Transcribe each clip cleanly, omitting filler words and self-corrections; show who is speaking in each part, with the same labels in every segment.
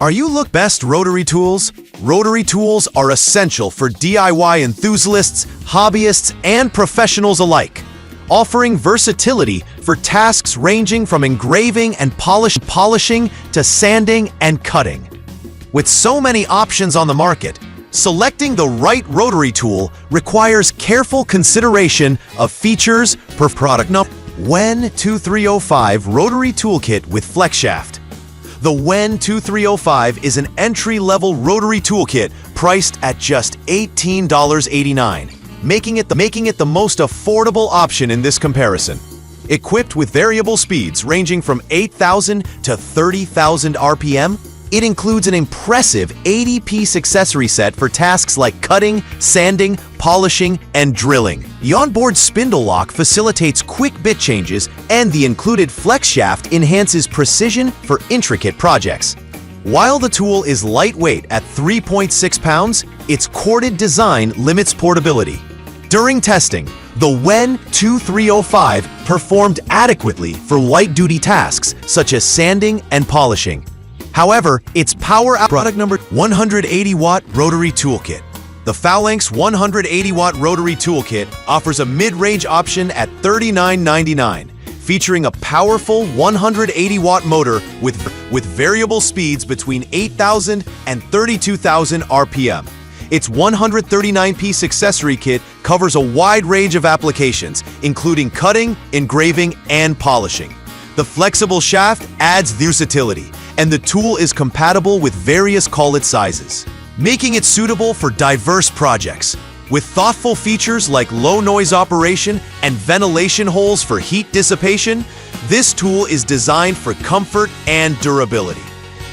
Speaker 1: Are you look best Rotary tools? Rotary tools are essential for DIY enthusiasts, hobbyists, and professionals alike, offering versatility for tasks ranging from engraving and polishing to sanding and cutting. With so many options on the market, selecting the right Rotary tool requires careful consideration of features per product number. WEN 2305 Rotary Toolkit with Flex Shaft. The WEN 2305 is an entry-level rotary toolkit priced at just $18.89, making it the most affordable option in this comparison. Equipped with variable speeds ranging from 8,000 to 30,000 RPM, it includes an impressive 80-piece accessory set for tasks like cutting, sanding, polishing, and drilling. The onboard spindle lock facilitates quick bit changes, and the included flex shaft enhances precision for intricate projects. While the tool is lightweight at 3.6 pounds, its corded design limits portability. During testing, the WEN 2305 performed adequately for light-duty tasks such as sanding and polishing. However, its product number 180-watt rotary toolkit. The Phalanx 180-watt rotary toolkit offers a mid-range option at $39.99, featuring a powerful 180-watt motor with variable speeds between 8,000 and 32,000 RPM. Its 139-piece accessory kit covers a wide range of applications, including cutting, engraving, and polishing. The flexible shaft adds versatility, and the tool is compatible with various collet sizes, making it suitable for diverse projects. With thoughtful features like low noise operation and ventilation holes for heat dissipation, this tool is designed for comfort and durability.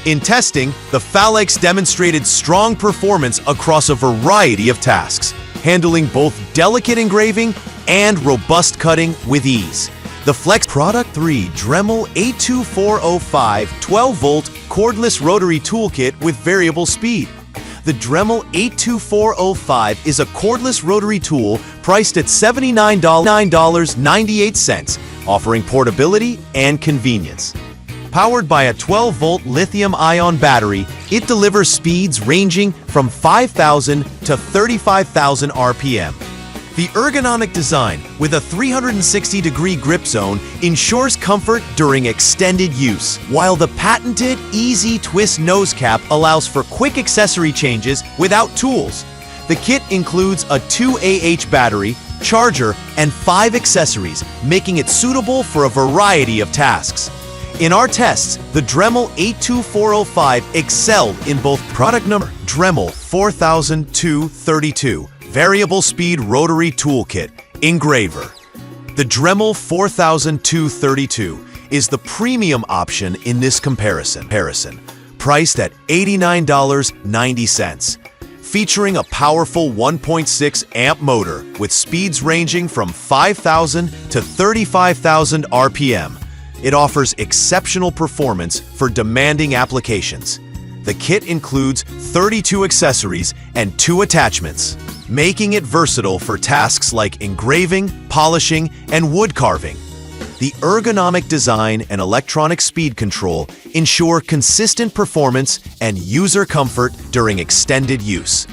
Speaker 1: In testing, the Phalanx demonstrated strong performance across a variety of tasks, handling both delicate engraving and robust cutting with ease. The Flex Product 3 Dremel 82405 12-volt cordless rotary toolkit with variable speed. The Dremel 82405 is a cordless rotary tool priced at $79.98, offering portability and convenience. Powered by a 12-volt lithium-ion battery, it delivers speeds ranging from 5,000 to 35,000 RPM. The ergonomic design with a 360-degree grip zone ensures comfort during extended use, while the patented Easy Twist nose cap allows for quick accessory changes without tools. The kit includes a 2Ah battery, charger, and 5 accessories, making it suitable for a variety of tasks. In our tests, the Dremel 82405 excelled in both product number Dremel 4232 Variable Speed Rotary Toolkit Engraver. The Dremel 4232 is the premium option in this comparison, priced at $89.90. Featuring a powerful 1.6 amp motor with speeds ranging from 5,000 to 35,000 RPM, it offers exceptional performance for demanding applications. The kit includes 32 accessories and 2 attachments, making it versatile for tasks like engraving, polishing, and wood carving. The ergonomic design and electronic speed control ensure consistent performance and user comfort during extended use.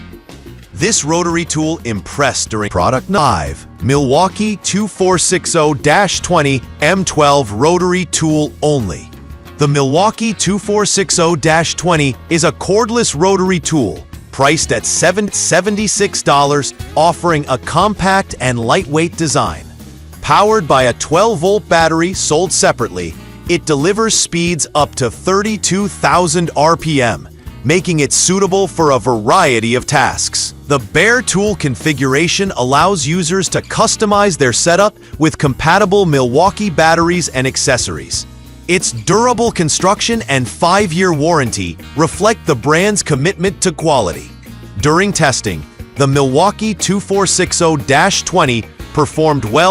Speaker 1: This rotary tool impressed during product 5 Milwaukee 2460-20 M12 rotary tool only. The Milwaukee 2460-20 is a cordless rotary tool priced at $76, offering a compact and lightweight design. Powered by a 12-volt battery sold separately, it delivers speeds up to 32,000 RPM, making it suitable for a variety of tasks. The bare tool configuration allows users to customize their setup with compatible Milwaukee batteries and accessories. Its durable construction and 5-year warranty reflect the brand's commitment to quality. During testing, the Milwaukee 2460-20 performed well